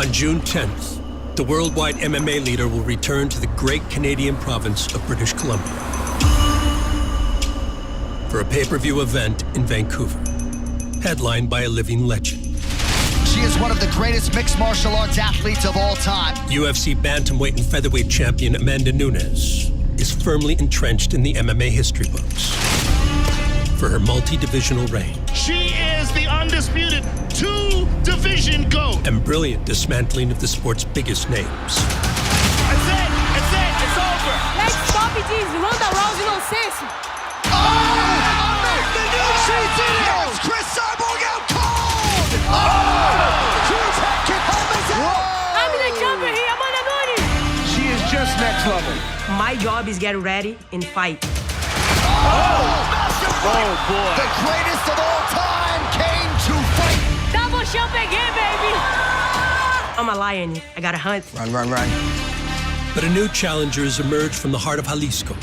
On June 10th, the worldwide MMA leader will return to the great Canadian province of British Columbia for a pay-per-view event in Vancouver, headlined by a living legend. She is one of the greatest mixed martial arts athletes of all time. UFC bantamweight and featherweight champion Amanda Nunes is firmly entrenched in the MMA history books for her multi-divisional reign. She is the undisputed two-division GOAT. And brilliant dismantling of the sport's biggest names. That's it! That's it! It's over! Let's stop it, Ronda Rousey nonsense. Amanda Nunes! She did it! Yes, Chris Cyborg out cold! Huge head kick, home is out! I'm the champion here, Amanda Nunes. She is just next level. My job is get ready and fight. Massive fight! Oh, boy. The greatest of all time came to fight! Double shot peguei, baby. I'm a lion. I gotta hunt. Run, run, run. But a new challenger has emerged from the heart of Jalisco.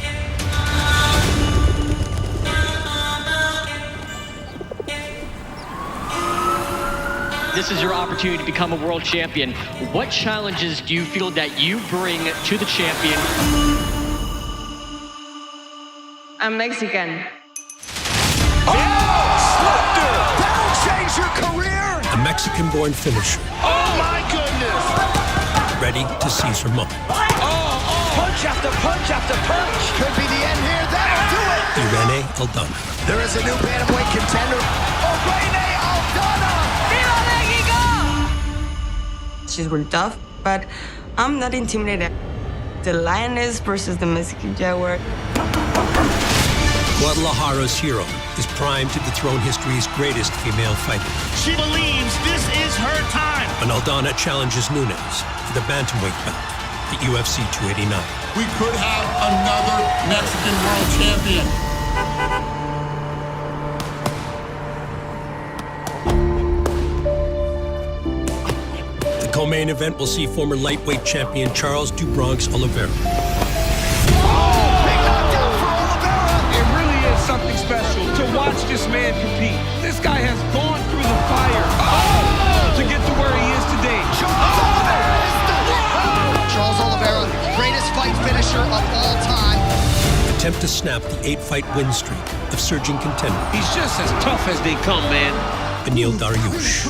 This is your opportunity to become a world champion. What challenges do you feel that you bring to the champion? I'm Mexican. Slapped her! That'll change your career! A Mexican-born finisher, Oh my goodness! ready to seize her moment. Punch after punch after punch. Could be the end here. That'll do it! Irene Aldana. There is a new bantamweight contender. Irene Aldana! Viva Mexico! She's really tough, but I'm not intimidated. The lioness versus the Mexican jaguar. Guadalajara's hero is primed to dethrone history's greatest female fighter. She believes this is her time. When Aldana challenges Nunes for the bantamweight belt at UFC 289. We could have another Mexican world champion. The co-main event will see former lightweight champion Charles Du Bronx Oliveira Big knockdown for Oliveira! It really is something special to watch this man compete. This guy has gone through the fire to get to where he is today. Charles Oliveira is done it! Charles Oliveira, greatest fight finisher of all time. attempt to snap the 8-fight win streak of surging contender He's just as tough as they come, man. Beneil Dariush.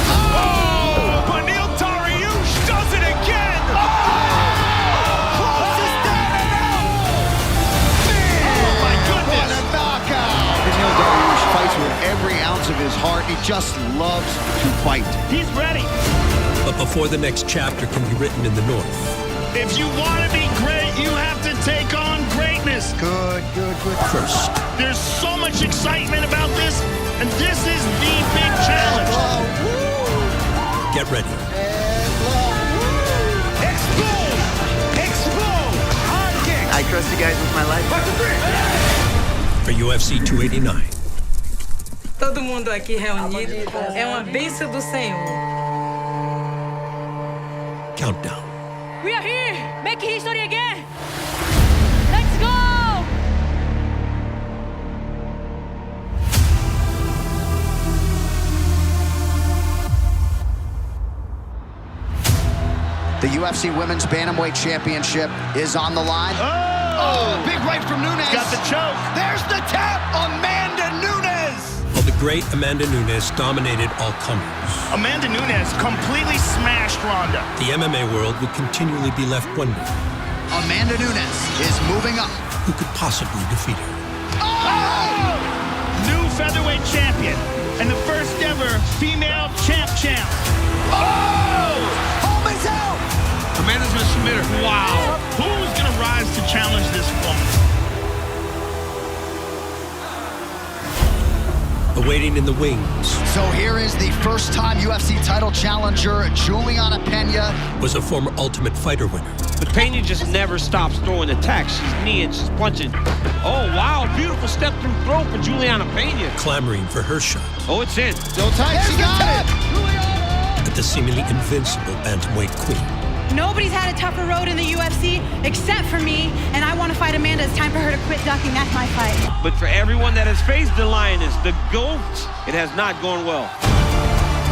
Oh! Beneil Dariush does it again! Closes down and out! Oh my What goodness! a knockout! Beneil Dariush fights with every ounce of his heart. He just loves to fight. He's ready. But before the next chapter can be written in the North, If you want to be great, you have to take on greatness. Good. first, There's so much excitement about this, and this is the big challenge. get ready Explode! Explode! Hard kick! I trust you guys with my life. for UFC 289. Todo mundo aqui reunido é uma bênção do Senhor. Countdown. We are here, making history again. Let's go! The UFC Women's Bantamweight Championship is on the line. Oh, big right from Nunes. Got the choke. There's the tap. Amanda Nunes. While the great Amanda Nunes dominated all comers, Amanda Nunes completely smashed Ronda. the MMA world would continually be left wondering Amanda Nunes is moving up. who could possibly defeat her. Oh! New featherweight champion and the first ever female champ. Oh! Home is out. Amanda's gonna submit her. Wow. Who's gonna rise to challenge this woman? Awaiting in the wings So here is the first-time UFC title challenger, Juliana Pena. was a former Ultimate Fighter winner, But Pena just never stops throwing attacks. She's kneeing, she's punching. Oh, wow, beautiful step through throw for Juliana Pena. clamoring for her shot Oh, it's in. So tight, There's she the got tap. it. at the seemingly invincible bantamweight queen. Nobody's had a tougher road in the UFC except for me, and I want to fight Amanda. It's time for her to quit ducking. That's my fight. But for everyone that has faced the Lioness, the GOAT, it has not gone well.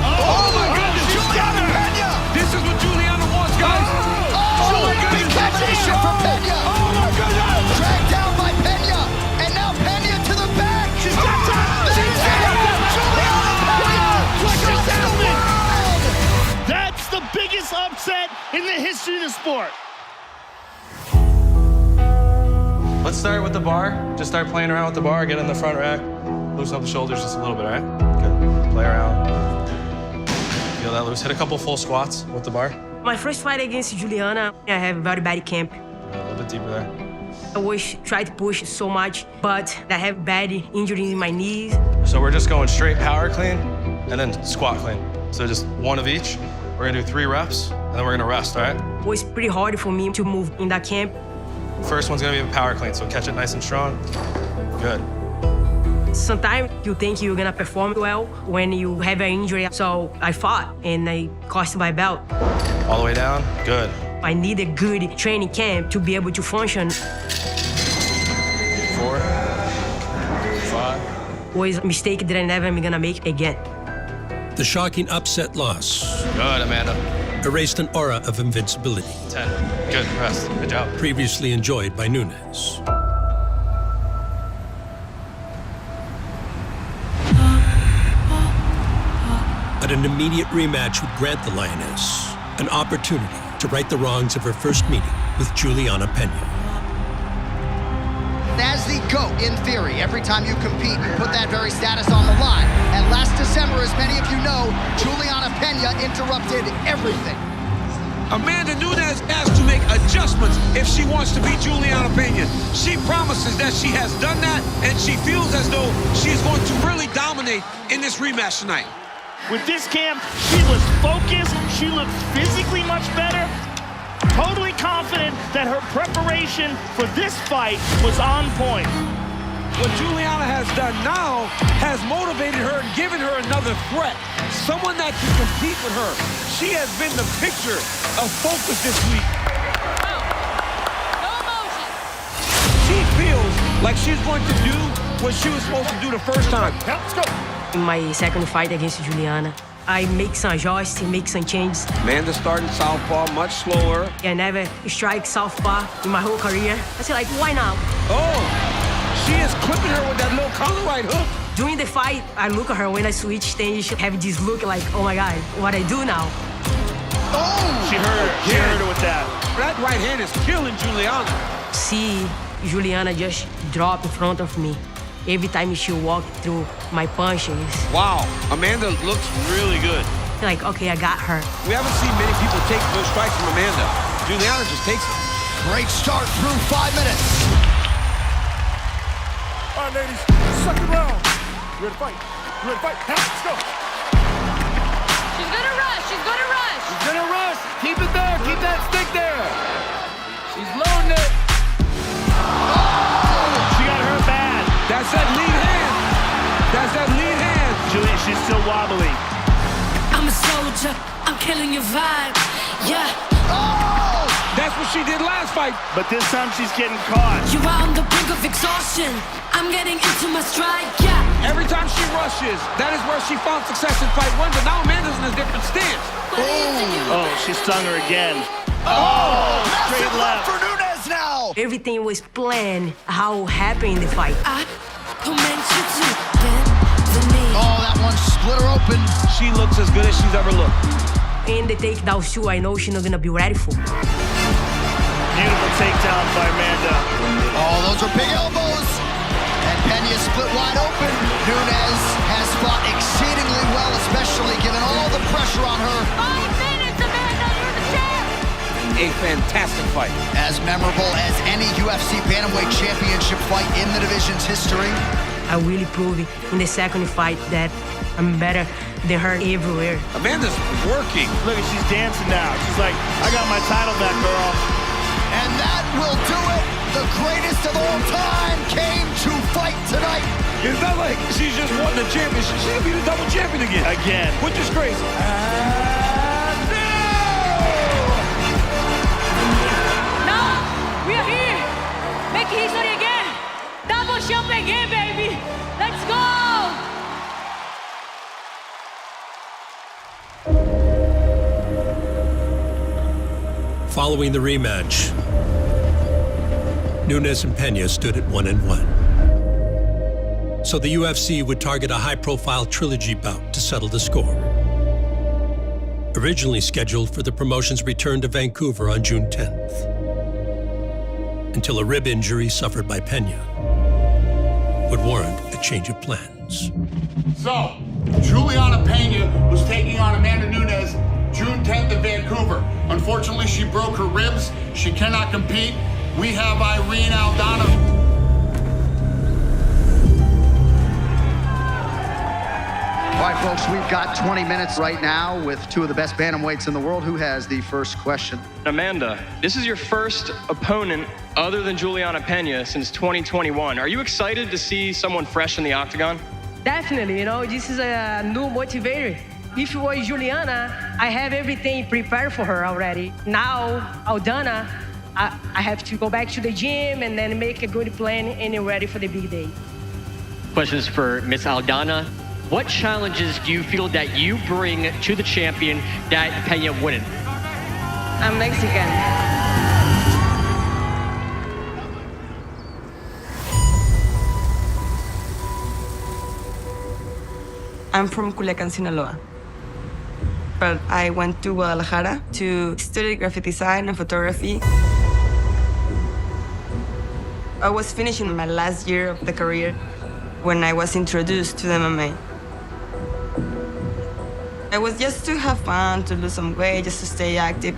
Oh my goodness, Juliana Pena. is what Juliana wants, guys. Big combination from Pena. Oh, my goodness. Dragged down by Pena. And now Pena to the back. She's got time. She's got time. Juliana Pena. She's Shocks the down. world. That's the biggest upset in the history of the sport. Let's start with the bar. Just start playing around with the bar, get in the front rack, loosen up the shoulders just a little bit, all right? Good. Play around. Feel that loose. Hit a couple full squats with the bar. My first fight against Juliana, I have very bad camp. A little bit deeper there. I always try to push so much, but I have bad injuries in my knees. So we're just going straight power clean and then squat clean. So just one of each. We're gonna do 3 reps, and then we're gonna rest, all right? It was pretty hard for me to move in that camp. First one's gonna be a power clean, so catch it nice and strong. Good. Sometimes you think you're gonna perform well when you have an injury. So I fought and I cost my belt. All the way down, good. I need a good training camp to be able to function. 4, 5. Was a mistake that I never am gonna make again. The shocking upset loss Good, Amanda. erased an aura of invincibility 10. Good, rest. Good job. previously enjoyed by Nunes. But an immediate rematch would grant the Lioness an opportunity to right the wrongs of her first meeting with Juliana Pena. As the GOAT, in theory, every time you compete, you put that very status on the line. And last December, as many of you know, Juliana Pena interrupted everything. Amanda Nunes has to make adjustments if she wants to beat Juliana Pena. She promises that she has done that, and she feels as though she is going to really dominate in this rematch tonight. With this camp, she was focused. She looked physically much better. Totally confident that her preparation for this fight was on point. What Juliana has done now has motivated her and given her another threat. Someone that can compete with her. She has been the picture of focus this week. No emotion. She feels like she's going to do what she was supposed to do the first time. Let's go. In my second fight against Juliana, I make some adjustments, make some changes. Amanda starting southpaw much slower. I never strike southpaw in my whole career. I said, like, why not? Oh, she is clipping her with that little counter right hook. During the fight, I look at her when I switch stage, she have this look like, oh my God, what I do now? Oh! She hurt her. She hurt her with that. That right hand is killing Juliana. See Juliana just drop in front of me. Every time she walk through my punches, Wow, Amanda looks really good. like, okay, I got her. We haven't seen many people take those strikes from Amanda. Juliana just takes it. Great start through 5 minutes. All right, ladies, second round. You ready to fight? You ready to fight? Let's go. She's gonna rush. She's gonna rush. She's gonna rush. Keep it there. Keep that stick there. She's loading it. She got her bad. That's that lead hand. That's that lead hand. Julia, she's still wobbly. I'm a soldier, I'm killing your vibe, yeah. Oh! That's what she did last fight. But this time she's getting caught. You are on the brink of exhaustion, I'm getting into my stride, yeah. Every time she rushes, that is where she found success in fight 1, but now Amanda's in a different stance. Oh, she stung her again. Oh, straight Massive left. for Nunes now. Everything was planned, how happened in the fight. I command you to bend the knee. Oh, that one split her open. She looks as good as she's ever looked. In the takedown too, I know she's not gonna be ready for. Beautiful takedown by Amanda. Oh, those are big elbows. And Pena split wide open. Nunes has fought exceedingly well, especially given all the pressure on her. 5 minutes, Amanda. You're the champ. A fantastic fight. As memorable as any UFC Bantamweight Championship fight in the division's history. I really proved in the second fight that I'm better than her everywhere. Amanda's working. Look, she's dancing now. She's like, I got my title back, girl. And that will do it. The greatest of all time came to fight tonight. It's not like she's just won the championship. She's gonna be the double champion again. Again. Which is crazy. Now, we are here. Make history again. Double champ again, baby. Let's go. Following the rematch, Nunes and Pena stood at 1-1. So the UFC would target a high-profile trilogy bout to settle the score. Originally scheduled for the promotion's return to Vancouver on June 10th, until a rib injury suffered by Pena would warrant a change of plans. So, Juliana Pena was taking on Amanda Nunes June 10th in Vancouver. Unfortunately, she broke her ribs. She cannot compete. We have Irene Aldana. All right, folks, we've got 20 minutes right now with two of the best bantamweights in the world. Who has the first question? Amanda, this is your first opponent other than Juliana Pena since 2021. Are you excited to see someone fresh in the octagon? Definitely, you know, this is a new motivator. If it was Juliana, I have everything prepared for her already. Now, Aldana, I have to go back to the gym and then make a good plan and ready for the big day. Questions for Miss Aldana. What challenges do you feel that you bring to the champion that Pena wouldn't? I'm Mexican. I'm from Culiacan, Sinaloa. But I went to Guadalajara to study graphic design and photography. I was finishing my last year of the career when I was introduced to the MMA. I was just to have fun, to lose some weight, just to stay active.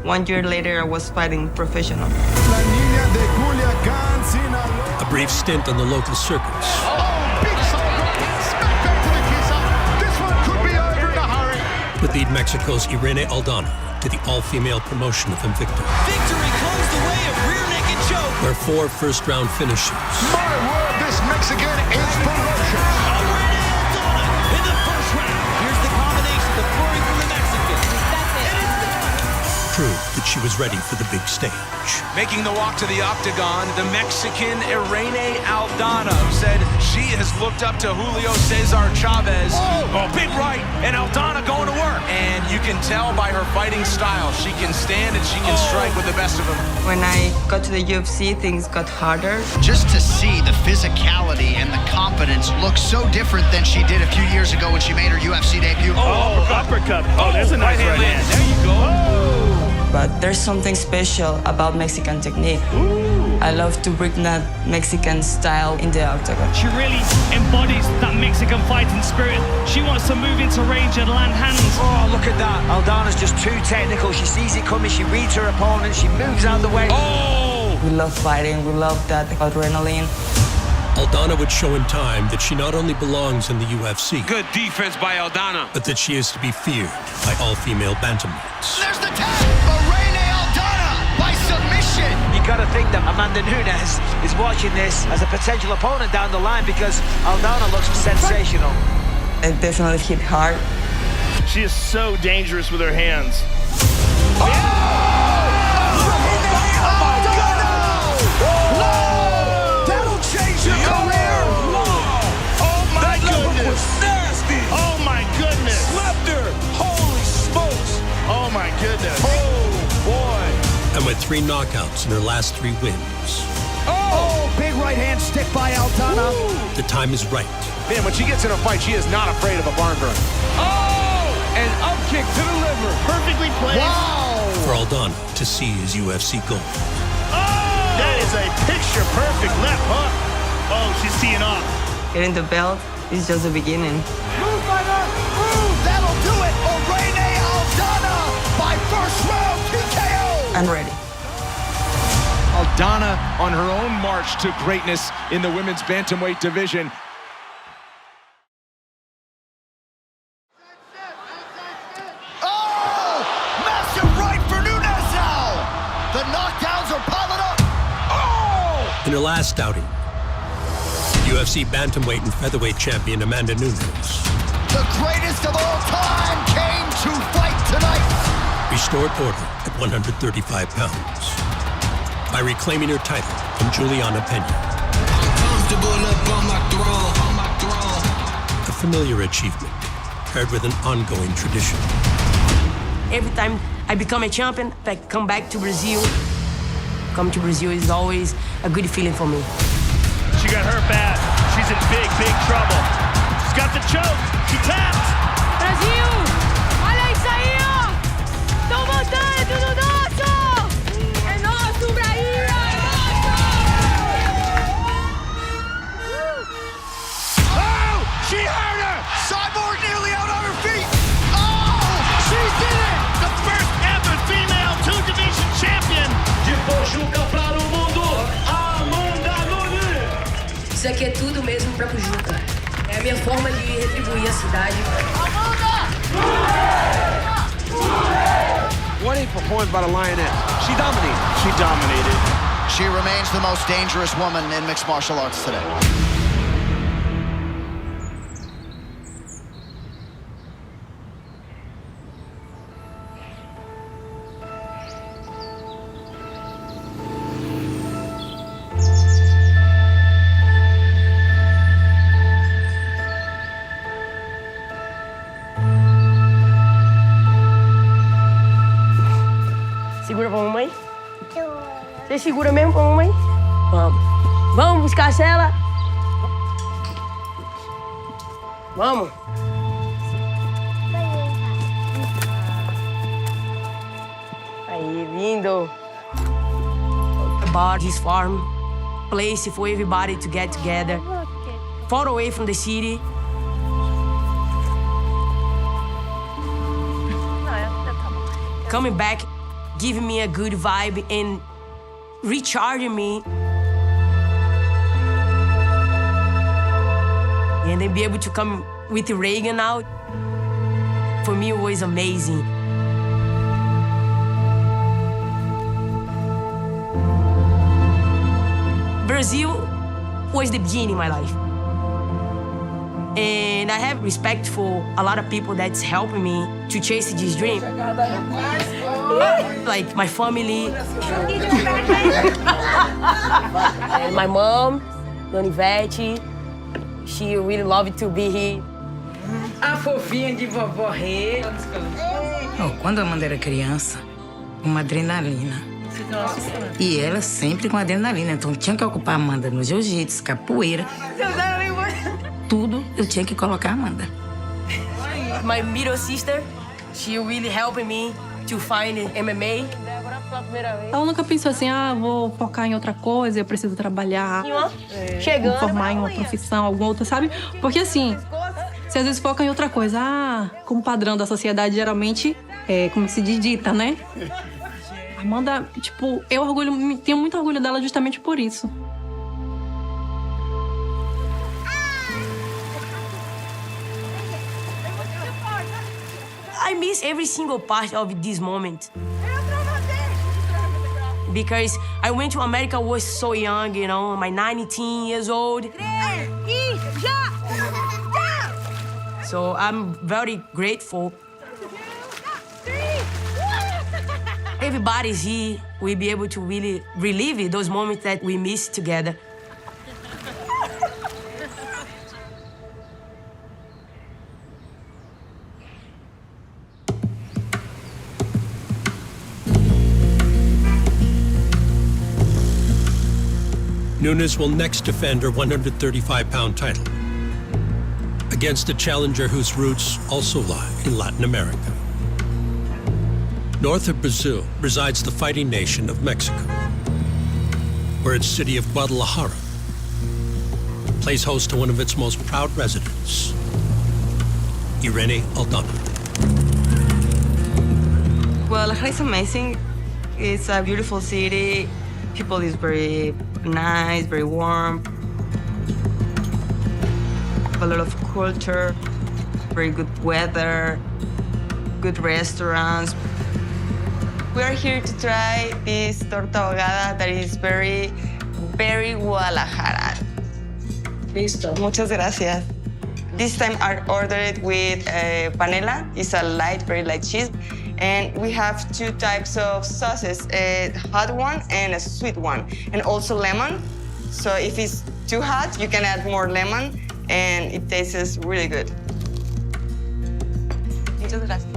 1 year later, I was fighting professional. A brief stint on the local circuits. Would lead Mexico's Irene Aldana to the all-female promotion of Invicta. Victory closed the way of rear naked choke. Where 4 first-round finishes. My word, this Mexican is ferocious. Irene Aldana in the first round. Here's the combination, the flurry from the Mexican. That's it. And it's done. Proved that she was ready for the big stage. Making the walk to the octagon, the Mexican Irene Aldana said she has looked up to Julio Cesar Chavez. Oh, big right, and Aldana going to work. And you can tell by her fighting style, she can stand and she can strike with the best of them. When I got to the UFC, things got harder. Just to see the physicality and the confidence look so different than she did a few years ago when she made her UFC debut. Oh, uppercut. Oh, there's a nice right hand. There you go. But there's something special about Mexican technique. I love to bring that Mexican style in the octagon. She really embodies that Mexican fighting spirit. She wants to move into range and land hands. Oh, look at that. Aldana's just too technical. She sees it coming. She reads her opponent. She moves out of the way. Oh! We love fighting. We love that adrenaline. Aldana would show in time that she not only belongs in the UFC, Good defense by Aldana. but that she is to be feared by all-female bantamweights. There's the tap! Irene Aldana by submission! You got to think that Amanda Nunes is watching this as a potential opponent down the line because Aldana looks sensational. It definitely hit hard. She is so dangerous with her hands. Change your career! Oh my goodness! Nasty! Oh my goodness! Slapped her! Holy smokes! Oh my goodness! Oh boy! And with 3 knockouts in her last 3 wins, Oh! Big right hand stick by Aldana. the time is right Man, when she gets in a fight, she is not afraid of a barn burn. Oh! An up kick to the liver. Perfectly placed. for Aldana to seize UFC gold. That is a picture-perfect left hook. Oh, she's teeing off. Getting the belt is just the beginning. Move, fighter! Move! That'll do it! Irene Aldana by first round TKO! I'm ready. Aldana on her own march to greatness in the women's bantamweight division. Oh! Massive right for Nunes now! The knockdowns are piling up! In her last outing, UFC bantamweight and featherweight champion Amanda Nunes The greatest of all time came to fight tonight! restored order at 135 pounds by reclaiming her title from Juliana Pena. A familiar achievement paired with an ongoing tradition. every time I become a champion, I come back to Brazil. Come to Brazil is always a good feeling for me. She got hurt bad. She's in big, big trouble. She's got the choke. She taps. Brasil! Olha isso aí, ó! Estão voltando, é tudo nosso! É nosso, Brasil! Oh, she hurt her! Cyborg nearly out on her feet. Oh, she did it! The first ever female two-division champion. De Pojuca para o mundo, Amanda Nunes. Isso aqui é tudo mesmo pra Pujuca. É a minha forma de retribuir a cidade. What a performance by the Lioness. She dominated. She dominated. She remains the most dangerous woman in mixed martial arts today. Segura pra mamãe? Você segura mesmo pra mamãe? Vamos. Vamos buscar a cela? Vamos. Aí, lindo. About his farm, place for everybody to get together, far away from the city. Coming back, giving me a good vibe and recharging me. And then be able to come with Reagan out, for me it was amazing. Brazil was the beginning of my life. And I have respect for a lot of people that's helping me to chase this dream. Like my family. And my mom, Dona Ivete, she really loved to be here. A fofinha de vovó Rê. Quando a Amanda era criança, uma adrenalina. E ela sempre com adrenalina. Então tinha que ocupar a Amanda no jiu-jitsu, capoeira. Tudo eu tinha que colocar a Amanda. My middle sister, she really helped me to find MMA. Ela nunca pensou assim, vou focar em outra coisa, eu preciso trabalhar, me formar em uma profissão, alguma outra, sabe? Porque assim, você às vezes foca em outra coisa, como padrão da sociedade, geralmente, como se diz, dita, né? Amanda, tipo, tenho muito orgulho dela justamente por isso. I miss every single part of this moment. Because I went to America, I was so young, you know, my 19 years old. So I'm very grateful. Everybody's here. We'll be able to really relive those moments that we missed together. Nunes will next defend her 135-pound title against a challenger whose roots also lie in Latin America. North of Brazil resides the fighting nation of Mexico, where its city of Guadalajara plays host to one of its most proud residents, Irene Aldana. Guadalajara is amazing. It's a beautiful city. People is very nice, very warm. A lot of culture, very good weather, good restaurants. We are here to try this torta ahogada that is very, very Guadalajara. Listo. Muchas gracias. This time I ordered with panela. It's a very light cheese. And we have two types of sauces, a hot one and a sweet one, and also lemon. So if it's too hot, you can add more lemon, and it tastes really good. Muchas gracias.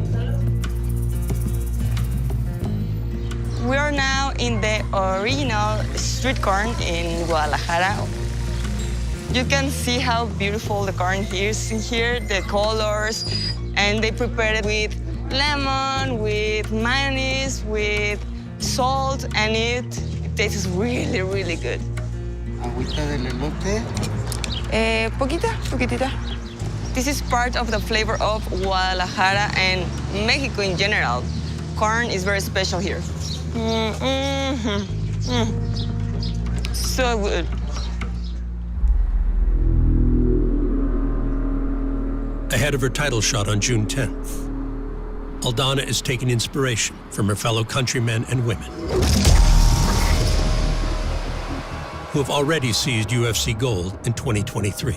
We are now in the original street corn in Guadalajara. You can see how beautiful the corn is in here, the colors, and they prepare it with lemon, with mayonnaise, with salt, and it tastes really, really good. Agüita del elote. Poquitita. This is part of the flavor of Guadalajara and Mexico in general. Corn is very special here. So good. Ahead of her title shot on June 10th, Aldana is taking inspiration from her fellow countrymen and women who have already seized UFC gold in 2023.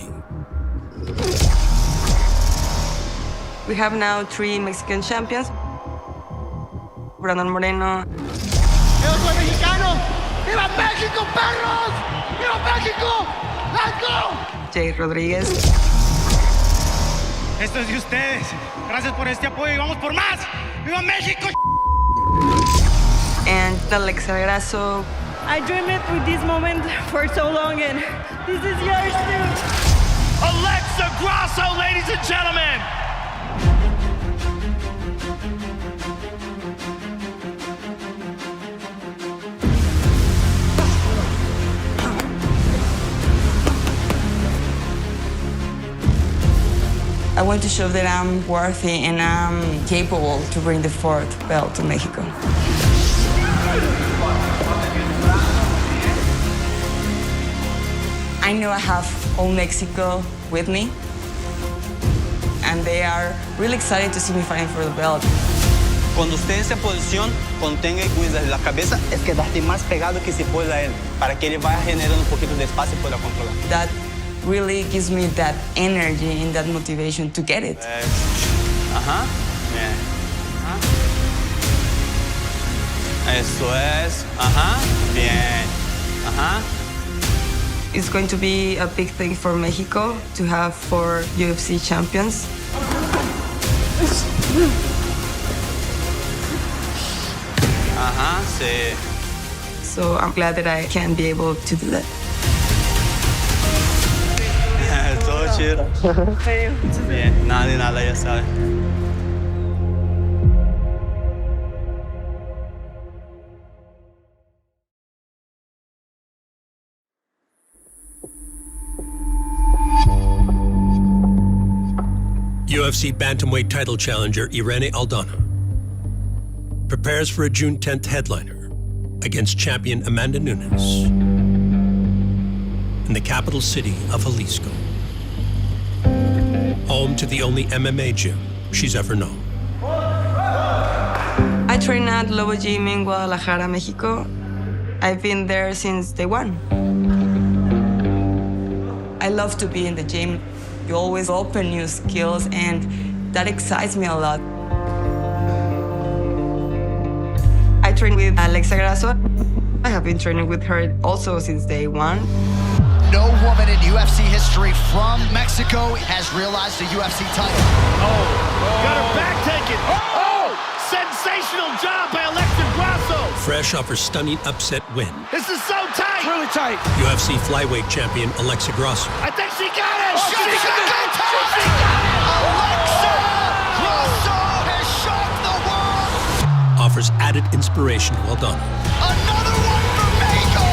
We have now 3 Mexican champions. Brandon Moreno. ¡Yo soy mexicano! ¡Viva México, perros! ¡Viva México! ¡Let's go! Jay Rodriguez. Esto es de ustedes. Gracias por este apoyo y vamos por más. ¡Viva México! And Alexa Grasso. I dreamed it with this moment for so long, and this is yours too. Alexa Grasso, ladies and gentlemen. I want to show that I'm worthy and I'm capable to bring the 4th belt to Mexico. I know I have all Mexico with me, and they are really excited to see me fighting for the belt. Cuando esté en esa posición, contenga y cuida la cabeza, es quedarte más pegado que se pueda a él, para que él vaya generando un poquito de espacio y pueda controlar. That really gives me that energy and that motivation to get it. Ajá. Bien. Ajá. Eso es. Ajá. Bien. Ajá. It's going to be a big thing for Mexico to have 4 UFC champions. Ajá, sí. So I'm glad that I can be able to do that. Todo chido. Bien, nada de nada, ya sabes. UFC bantamweight title challenger Irene Aldana prepares for a June 10th headliner against champion Amanda Nunes in the capital city of Jalisco, home to the only MMA gym she's ever known. I train at Lobo Gym in Guadalajara, Mexico. I've been there since day one. I love to be in the gym. You always open new skills, and that excites me a lot. I train with Alexa Grasso. I have been training with her also since day one. No woman in UFC history from Mexico has realized a UFC title. Got her back taken. Sensational job by Alexa Grasso. Fresh off her stunning upset win, This is so tight. Really tight. UFC flyweight champion Alexa Grasso I think she got it. She got it! Alexa Grasso has shocked the world! offers added inspiration to Aldana. Another one for Mexico!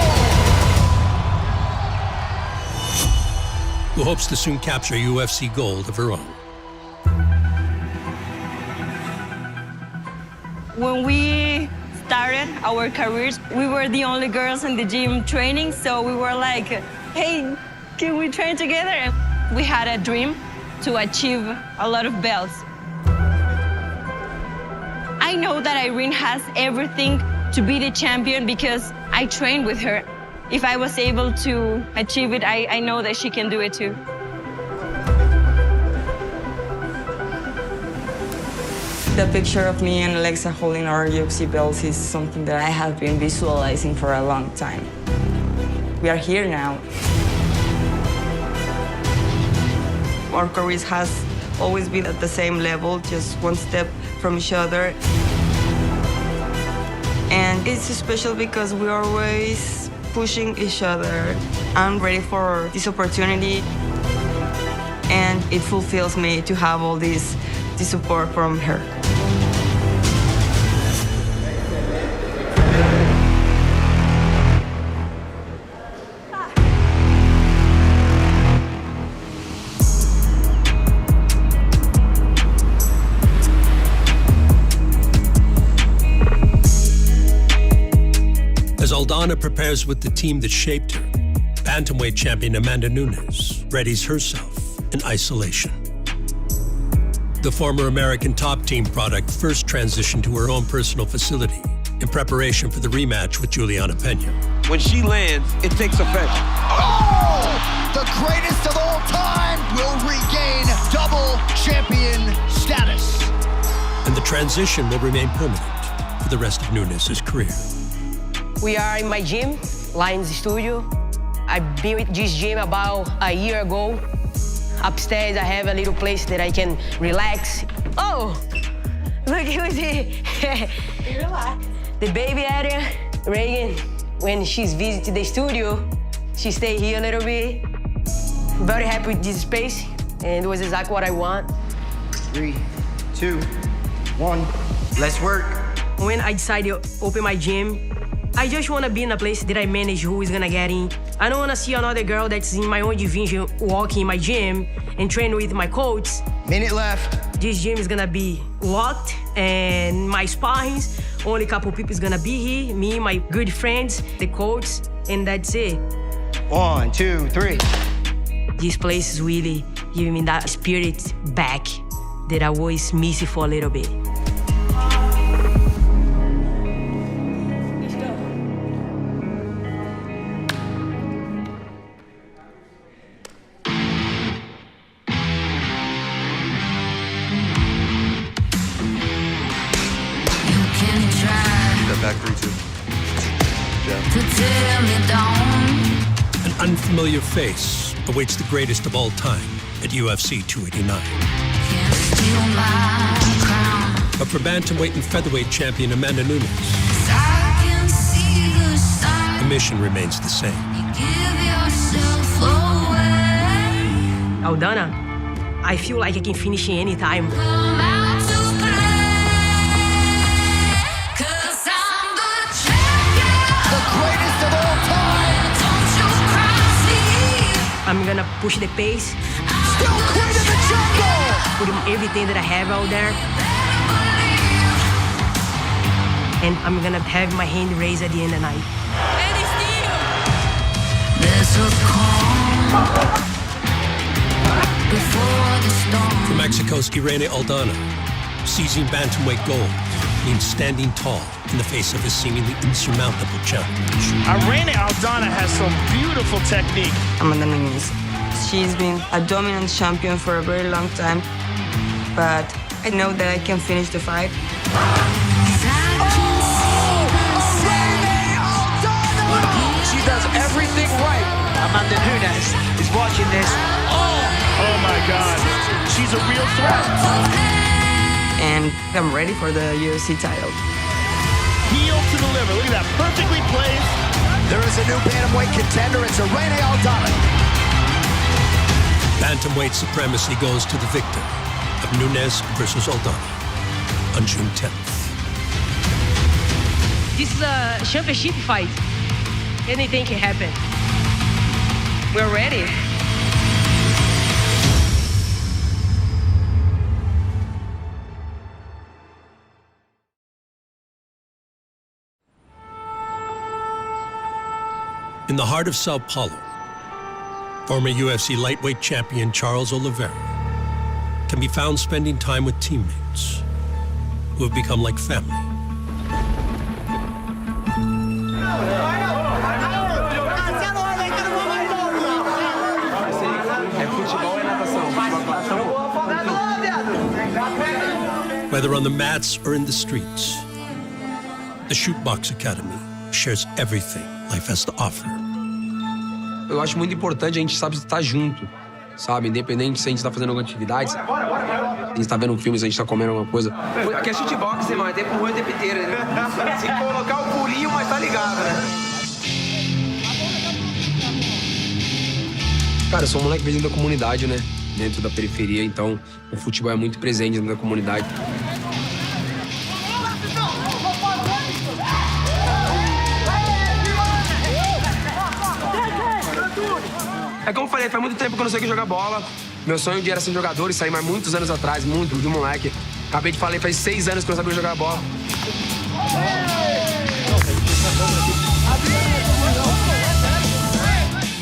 Who hopes to soon capture UFC gold of her own. When we started our careers, we were the only girls in the gym training, so we were like, hey, can we train together? We had a dream to achieve a lot of belts. I know that Irene has everything to be the champion because I trained with her. If I was able to achieve it, I know that she can do it too. The picture of me and Alexa holding our UFC belts is something that I have been visualizing for a long time. We are here now. Our careers has always been at the same level, just one step from each other. And And it's special because we're always pushing each other. I'm ready for this opportunity, and it fulfills me to have all this support from her. As Aldana prepares with the team that shaped her, bantamweight champion Amanda Nunes readies herself in isolation. The former American top team product first transitioned to her own personal facility in preparation for the rematch with Juliana Pena. When she lands, it takes effect. Oh! The greatest of all time will regain double champion status. And the transition will remain permanent for the rest of Nunes' career. We are in my gym, Lions Studio. I've been with this gym about a year ago. Upstairs, I have a little place that I can relax. Oh, look who's here. Relax. The baby area, Reagan, when she's visited the studio, she stay here a little bit. Very happy with this space, and it was exactly what I want. 3, 2, 1, let's work. When I decided to open my gym, I just want to be in a place that I manage who is gonna get in. I don't want to see another girl that's in my own division walking in my gym and train with my coach. Minute left. This gym is gonna be locked, and my sparrings, only a couple people is gonna be here. Me, my good friends, the coach, and that's it. 1, 2, 3. This place is really giving me that spirit back that I was missing for a little bit. Back 3-2. An unfamiliar face awaits the greatest of all time at UFC 289. But for bantamweight and featherweight champion Amanda Nunes, the mission remains the same. Aldana, I feel like I can finish any time. I'm gonna push the pace. Still queen of the jungle! Put everything that I have out there. And I'm gonna have my hand raised at the end of the night. For Mexico's Irene Aldana, seizing bantamweight gold means standing tall in the face of a seemingly insurmountable challenge. Irene Aldana has some beautiful technique. Amanda Nunes. She's been a dominant champion for a very long time, but I know that I can finish the fight. She does everything right. Amanda Nunes is watching this. Oh my God. She's a real threat. And I'm ready for the UFC title. Heel to deliver. Look at that. Perfectly placed. There is a new bantamweight contender. It's Irene Aldana. Bantamweight supremacy goes to the victor of Nunes versus Aldana on June 10th. This is a championship fight. Anything can happen. We're ready. In the heart of Sao Paulo, former UFC lightweight champion Charles Oliveira can be found spending time with teammates who have become like family. Whether on the mats or in the streets, the Shootbox Academy shares everything life has to offer. Eu acho muito importante a gente sabe estar junto, sabe? Independente se a gente está fazendo alguma atividade, A gente tá vendo filmes, a gente tá comendo alguma coisa. Aqui é chutebox, irmão. É tempo ruim o tempo inteiro, né? Se colocar o pulinho, mas tá ligado, né? Cara, eu sou um moleque que vem da comunidade, né? Dentro da periferia, então o futebol é muito presente dentro da comunidade. É como eu falei, faz muito tempo que eu não sei jogar bola. Meu sonho era ser jogador e sair mais muitos anos atrás, muito, de moleque. Acabei de falar, faz 6 anos que eu não sabia jogar bola.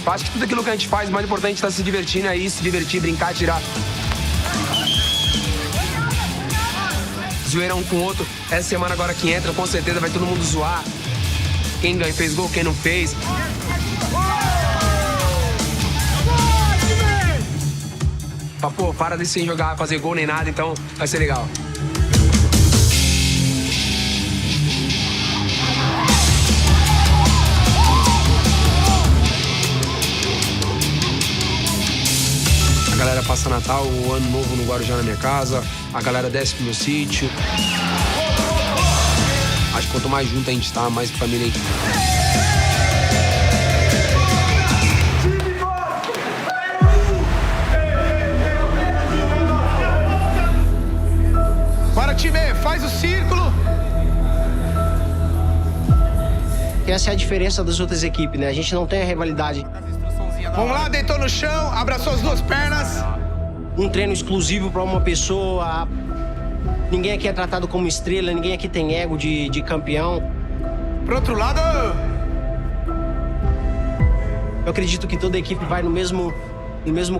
Acho que tudo aquilo que a gente faz, o mais importante é estar se divertindo, é isso, se divertir, brincar, tirar. Zoeira um com o outro. Essa semana agora que entra, com certeza vai todo mundo zoar. Quem ganhou, fez gol, quem não fez. Pô, para de sem jogar, fazer gol nem nada, então vai ser legal. A galera passa Natal, o Ano Novo no Guarujá na minha casa, a galera desce pro meu sítio. Acho que quanto mais junto a gente tá, mais família a gente tá. Time, faz o círculo. Essa é a diferença das outras equipes, né? A gente não tem a rivalidade. Vamos lá, deitou no chão, abraçou as duas pernas. Um treino exclusivo para uma pessoa. Ninguém aqui é tratado como estrela, ninguém aqui tem ego de campeão. Pro outro lado. Eu acredito que toda a equipe vai no mesmo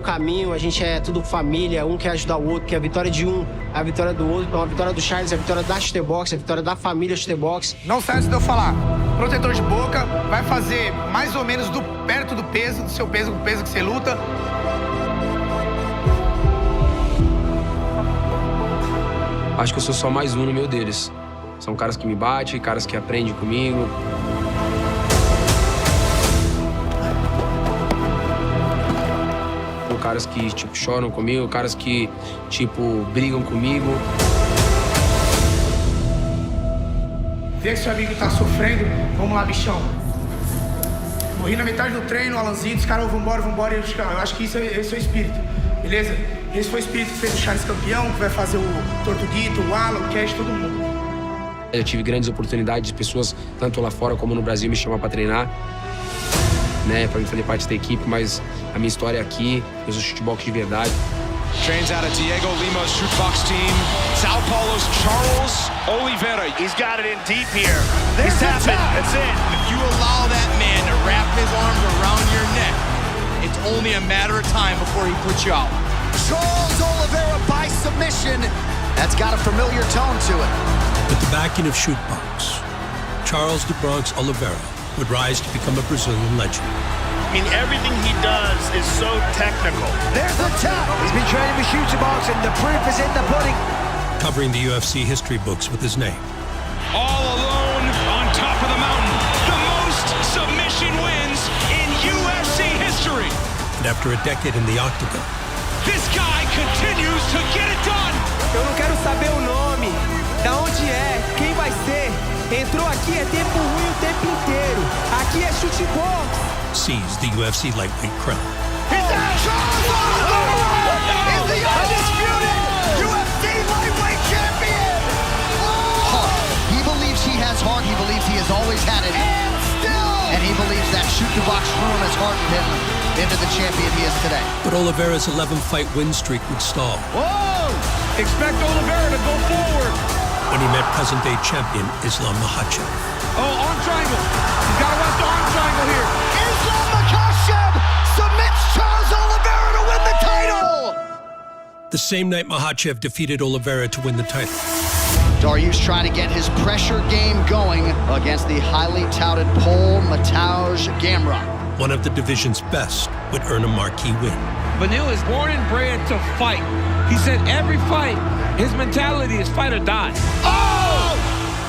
caminho, a gente é tudo família, um quer ajudar o outro, que a vitória de um é a vitória do outro, então a vitória do Charles é a vitória da chutebox, é a vitória da família chutebox. Não sai antes de eu falar. Protetor de boca, vai fazer mais ou menos perto do peso, do seu peso, o peso que você luta. Acho que eu sou só mais um no meio deles. São caras que me batem, caras que aprendem comigo. Caras que, tipo, choram comigo, caras que, tipo, brigam comigo. Vê que seu amigo tá sofrendo, vamos lá, bichão. Morri na metade do treino, Alanzinho, os caras, vambora, e eu acho que esse é o espírito, beleza? Esse foi o espírito que fez o Charles campeão, que vai fazer o Tortuguito, o Alan, o Cash, todo mundo. Eu tive grandes oportunidades de pessoas, tanto lá fora como no Brasil, me chamar pra treinar. Né, pra mim fazer parte da equipe, mas a minha história é aqui, eu sou chutebox de verdade. Trains out of Diego Lima's shootbox team, Sao Paulo's Charles Oliveira. He's got it in deep here. He's tapping. That's it. If you allow that man to wrap his arms around your neck, it's only a matter of time before he puts you out. Charles Oliveira by submission. That's got a familiar tone to it. With the backing of Shootbox, Charles de Bronx Oliveira would rise to become a Brazilian legend. I mean, everything he does is so technical. There's the tap. He's been training with Shootbox, and the proof is in the pudding. Covering the UFC history books with his name. All alone on top of the mountain. The most submission wins in UFC history. And after a decade in the octagon, this guy continues to get it done. Eu não quero saber o nome, da onde é, quem vai ser. Entrou aqui é tempo ruim o tempo inteiro. Aqui é chutebox. Seize the UFC lightweight crown. He's out! Charles Oliveira is the undisputed UFC lightweight champion! Oh! He believes he has heart. He believes he has always had it. And he believes that shoot-the-box room has hardened him into the champion he is today. But Oliveira's 11-fight win streak would stall. Whoa! Expect Oliveira to go forward. When he met present-day champion Islam Makhachev. Oh, arm triangle. He's got to watch the arm triangle here. Islam Makhachev submits Charles Oliveira to win the title. The same night Makhachev defeated Oliveira to win the title. Dariush trying to get his pressure game going against the highly touted Pole Mateusz Gamrot. One of the division's best would earn a marquee win. Beneil is born and bred to fight. He said every fight, his mentality is fight or die. Oh!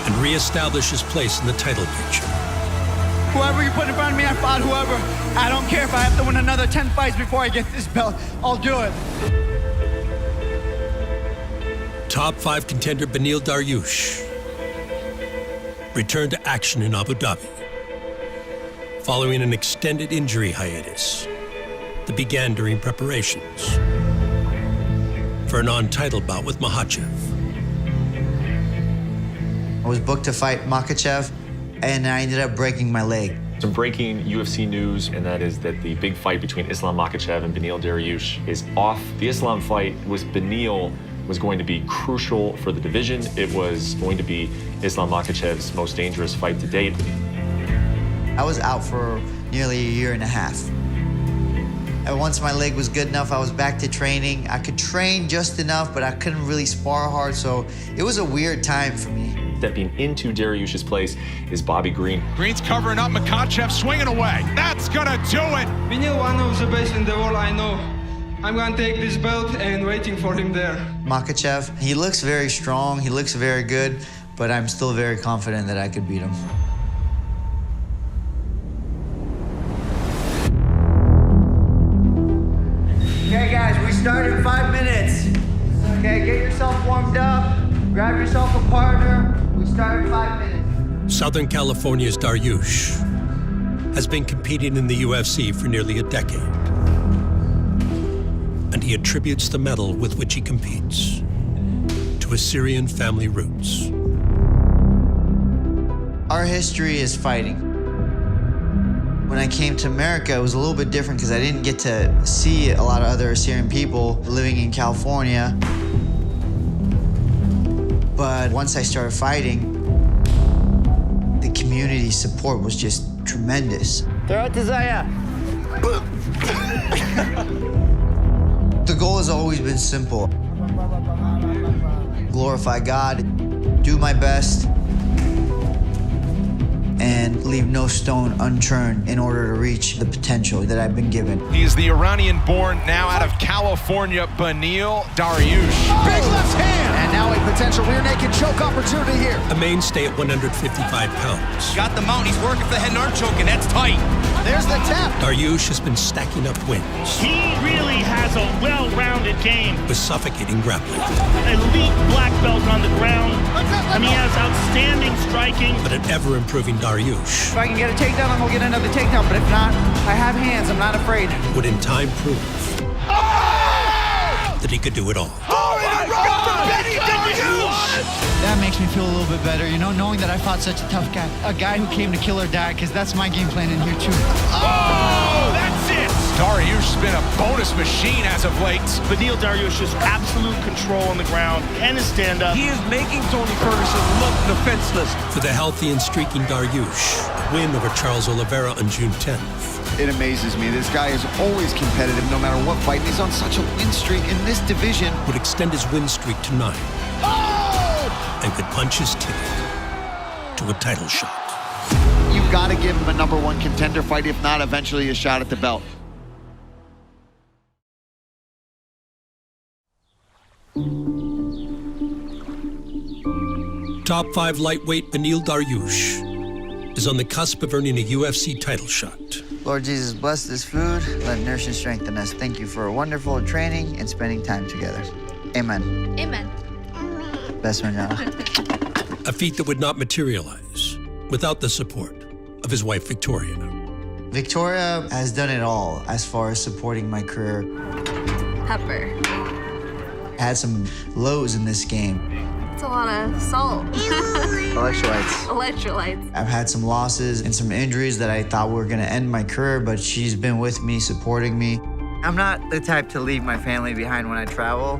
And reestablish his place in the title picture. Whoever you put in front of me, I fought whoever. I don't care if I have to win another 10 fights before I get this belt. I'll do it. Top 5 contender Beneil Dariush returned to action in Abu Dhabi following an extended injury hiatus that began during preparations for a non-title bout with Makhachev. I was booked to fight Makhachev, and I ended up breaking my leg. Some breaking UFC news, and that is that the big fight between Islam Makhachev and Beneil Dariush is off. The Islam fight with Beneil was going to be crucial for the division. It was going to be Islam Makhachev's most dangerous fight to date. I was out for nearly a year and a half. And once my leg was good enough, I was back to training. I could train just enough, but I couldn't really spar hard, so it was a weird time for me. Stepping into Dariush's place is Bobby Green. Green's covering up, Makhachev swinging away. That's gonna do it! Beneil, one of the best in the world, I know. I'm gonna take this belt and waiting for him there. Makhachev, he looks very strong, he looks very good, but I'm still very confident that I could beat him. Okay guys, we start in 5 minutes. Okay, get yourself warmed up, grab yourself a partner. We start in 5 minutes. Southern California's Dariush has been competing in the UFC for nearly a decade. And he attributes the medal with which he competes to his Syrian family roots. Our history is fighting. When I came to America, it was a little bit different because I didn't get to see a lot of other Syrian people living in California. But once I started fighting, the community support was just tremendous. Throw it to Zaya. The goal has always been simple. Glorify God, do my best, and leave no stone unturned in order to reach the potential that I've been given. He is the Iranian-born, now out of California, Beneil Dariush. Big left hand! And now a potential rear naked choke opportunity here. A mainstay at 155 pounds. Got the mount. He's working for the head and arm choke, and that's tight. There's the tap. Dariush has been stacking up wins. He really has a well-rounded game. With suffocating grappling. Elite black belt on the ground. I mean, he has outstanding striking. But an ever-improving Dariush. If I can get a takedown, I'm gonna get another takedown. But if not, I have hands. I'm not afraid. Would in time prove that he could do it all. That makes me feel a little bit better, you know, knowing that I fought such a tough guy. A guy who came to kill or die, because that's my game plan in here, too. Oh, that's it! Dariush's been a bonus machine as of late. Beneil Dariush has absolute control on the ground and his stand-up. He is making Tony Ferguson look defenseless. For the healthy and streaking Dariush, a win over Charles Oliveira on June 10th. It amazes me. This guy is always competitive no matter what fight. He's on such a win streak in this division. Would extend his win streak to 9. And could punch his ticket to a title shot. You've got to give him a #1 contender fight, if not eventually a shot at the belt. Top 5 lightweight Beneil Dariush is on the cusp of earning a UFC title shot. Lord Jesus, bless this food. Let nourish and strengthen us. Thank you for a wonderful training and spending time together. Amen. Amen. Best manana. A feat that would not materialize without the support of his wife, Victoria. Victoria has done it all as far as supporting my career. Pepper. I had some lows in this game. It's a lot of salt. Electrolytes. Electrolytes. I've had some losses and some injuries that I thought were gonna end my career, but she's been with me, supporting me. I'm not the type to leave my family behind when I travel,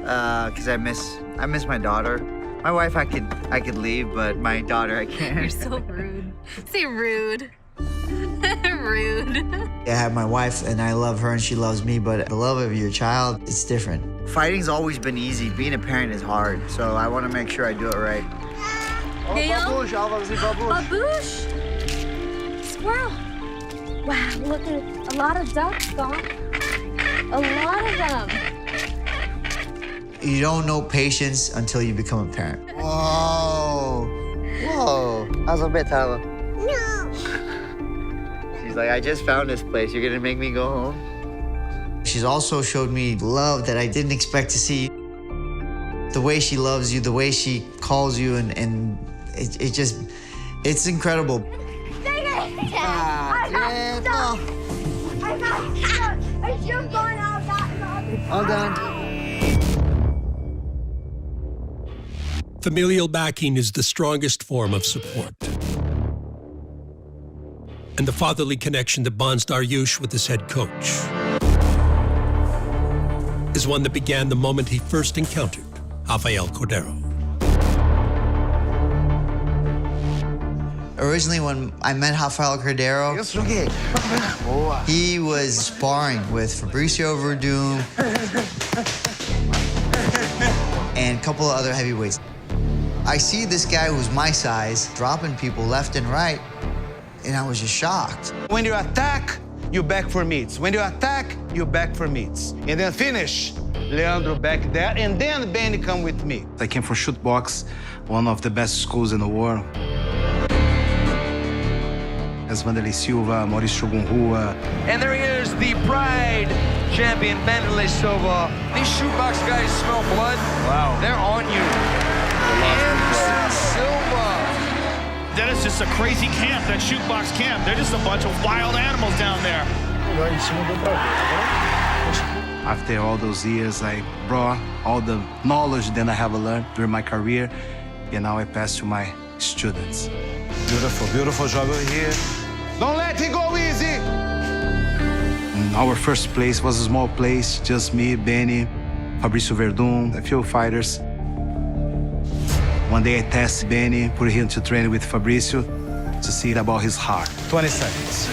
because I miss my daughter. My wife, I could leave, but my daughter, I can't. You're so rude. Say rude. Rude. I have my wife, and I love her, and she loves me, but the love of your child, it's different. Fighting's always been easy. Being a parent is hard, so I want to make sure I do it right. Babouche. Squirrel. Wow, look at a lot of ducks gone. A lot of them. You don't know patience until you become a parent. Whoa. Whoa. How's a bit, Tyler? No. She's like, I just found this place. You're gonna make me go home? She's also showed me love that I didn't expect to see. The way she loves you, the way she calls you, and it's incredible. All done. Familial backing is the strongest form of support. And the fatherly connection that bonds Dariush with his head coach is one that began the moment he first encountered Rafael Cordeiro. Originally, when I met Rafael Cordeiro, he was sparring with Fabricio Verdum and a couple of other heavyweights. I see this guy who's my size dropping people left and right, and I was just shocked. When you attack, you back for meats. When you attack, you back for meats. And then finish, Leandro back there, and then Benny come with me. I came from shoot box, one of the best schools in the world. As Vanderlei Silva, Mauricio Shogun Rua. And there he is, the Pride champion, Vanderlei Silva. These shootbox guys smell blood. Wow. They're on you. Anderson Silva. That is just a crazy camp, that shootbox camp. They're just a bunch of wild animals down there. After all those years, I brought all the knowledge that I have learned during my career, and now I pass to my students. Beautiful, beautiful job over here. Don't let it go easy. Our first place was a small place, just me, Benny, Fabricio Verdum, a few fighters. One day I tested Benny, put him to train with Fabricio to see about his heart. 20 seconds.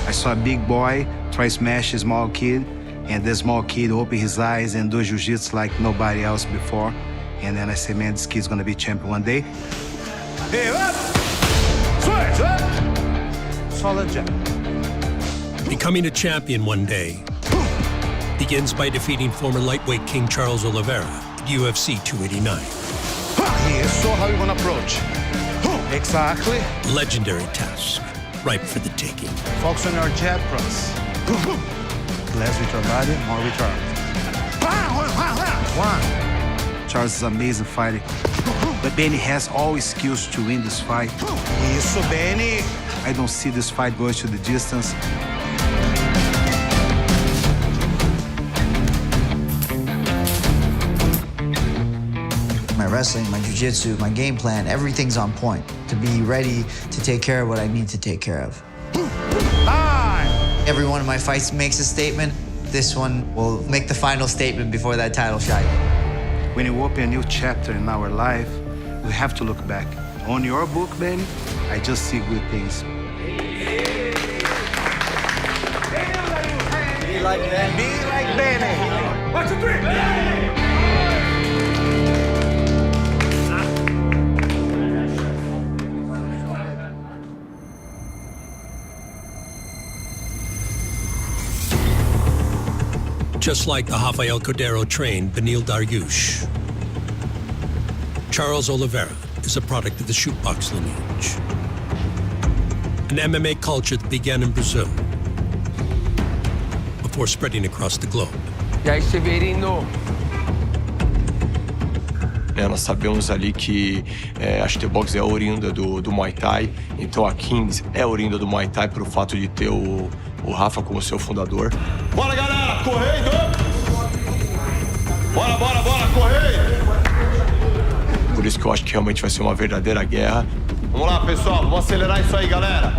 I saw a big boy try to smash a small kid, and the small kid opened his eyes and do jiu-jitsu like nobody else before. And then I said, man, this kid's gonna be champion one day. Hey, up! Switch, up! Solid jab. Becoming a champion one day begins by defeating former lightweight king Charles Oliveira at UFC 289. Here's so how you wanna approach. Exactly. Legendary task, ripe for the taking. Focus on your jab cross. Less with your body, more with your arm. One. Charles is an amazing fighter. But Benny has all his skills to win this fight. Isso, Benny. I don't see this fight going to the distance. My wrestling, my jiu-jitsu, my game plan, everything's on point to be ready to take care of what I need to take care of. Every one of my fights makes a statement. This one will make the final statement before that title shot. When you open a new chapter in our life, we have to look back. On your book, Benny, I just see good things. Be like Benny. Be like Benny. 1, 2, 3. Just like the Rafael Cordeiro trained Beneil Dariush, Charles Oliveira is a product of the shootbox lineage. An MMA culture that began in Brazil before spreading across the globe. E aí, Severino? Nós sabemos ali que a Shooterbox é oriunda do Muay Thai, então a Kings é oriunda do Muay Thai pelo fato de ter o Rafa como seu fundador. Bora, galera, correndo! Bora, bora, bora, correndo! Por isso que eu acho que realmente vai ser uma verdadeira guerra. Vamos lá, pessoal, vamos acelerar isso aí, galera.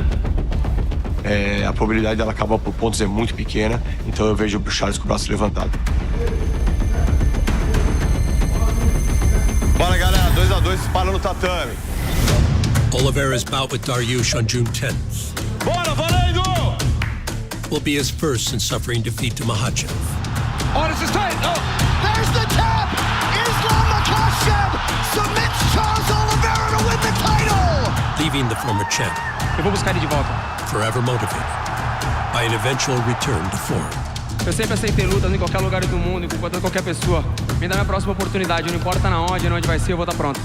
A probabilidade dela acabar por pontos é muito pequena, então eu vejo o Charles com o braço levantado. Bora, galera, 2 a 2, para no tatame. Oliveira's bout with Dariush on June 10th Bora, valendo! will be his first in suffering defeat to Makhachev. Oh, this is tight! Oh! There's the tap! Islam Makhachev submits Charles Oliveira to win the title! Leaving the former champ Eu vou buscar ele de volta. forever motivated by an eventual return to form. Eu sempre aceitei lutas em qualquer lugar do mundo, enquanto qualquer pessoa. Me dá minha próxima oportunidade, não importa na onde vai ser, eu vou estar pronto.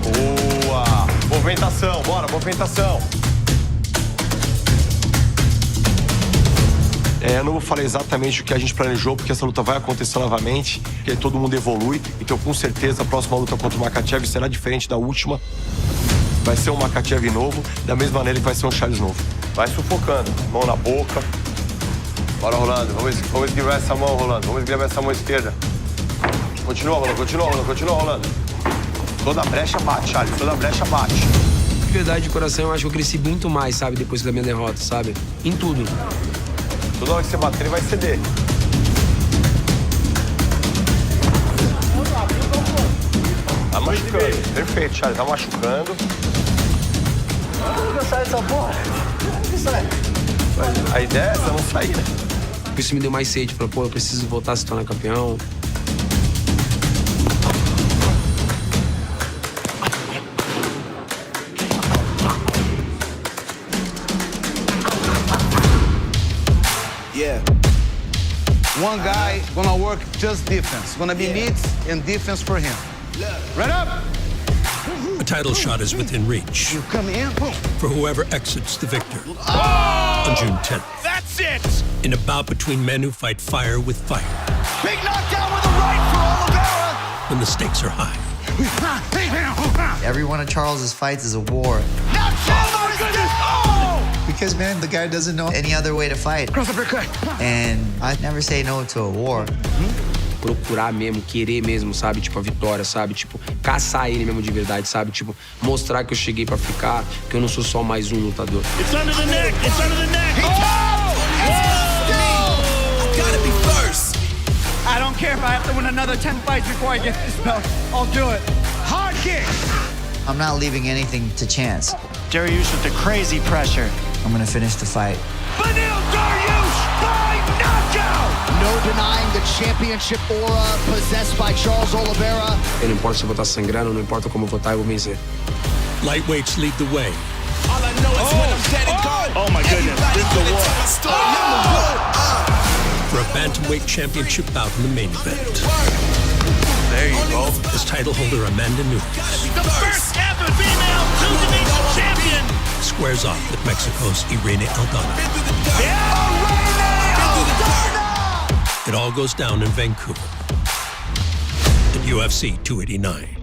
Boa! Movimentação, bora, movimentação. Eu não vou falar exatamente o que a gente planejou, porque essa luta vai acontecer novamente, e aí todo mundo evolui. Então, com certeza, a próxima luta contra o Makhachev será diferente da última. Vai ser um Makhachev novo, da mesma maneira que vai ser um Charles novo. Vai sufocando, mão na boca. Bora, Rolando. Vamos esquivar essa mão, Rolando. Vamos esquivar essa mão esquerda. Continua, Rolando. Toda brecha bate, Charles. Toda brecha bate. De verdade, de coração, eu acho que eu cresci muito mais, sabe? Depois da minha derrota, sabe? Em tudo. Toda hora que você bater, ele vai ceder. Tá machucando. Perfeito, Charles. Tá machucando. Nunca sai dessa porra. Nunca sai. A ideia é essa, não sair, né? Isso me deu mais sede. Falei, pô, eu preciso voltar a se tornar campeão. Yeah. One guy gonna work just defense. Gonna be needs and defense for him. Right up! A title shot is within reach You come in, boom. for whoever exits the victor on June 10th. That's it! In a bout between men who fight fire with fire. Big knockdown with a right for Oliveira. When the stakes are high. Every one of Charles's fights is a war. Now Chandler is dead. Oh! Because, man, the guy doesn't know any other way to fight. Cross uppercut. And I never say no to a war. Procurar mesmo, querer mesmo, sabe? Tipo, a vitória, sabe? Tipo, caçar ele mesmo de verdade, sabe? Tipo, mostrar que eu cheguei pra ficar, que eu não sou só mais um lutador. It's under the neck. It's under the neck. I gotta be first. I don't care if I have to win another 10 fights before I get this belt. I'll do it. Hard kick. I'm not leaving anything to chance. Dariush with the crazy pressure. I'm gonna finish the fight. Beneil Dariush by knockout. No denying the championship aura possessed by Charles Oliveira. Não importa se eu vou estar sangrando, não importa como eu vou estar, eu vou vencer. Lightweights lead the way. All I know is when I'm dead and gone. Oh my goodness, this is the war. For a bantamweight championship bout in the main event. There you go. As title holder Amanda Nunes The first ever female welterweight champion. squares off with Mexico's Irene Aldana. It all goes down in Vancouver at UFC 289.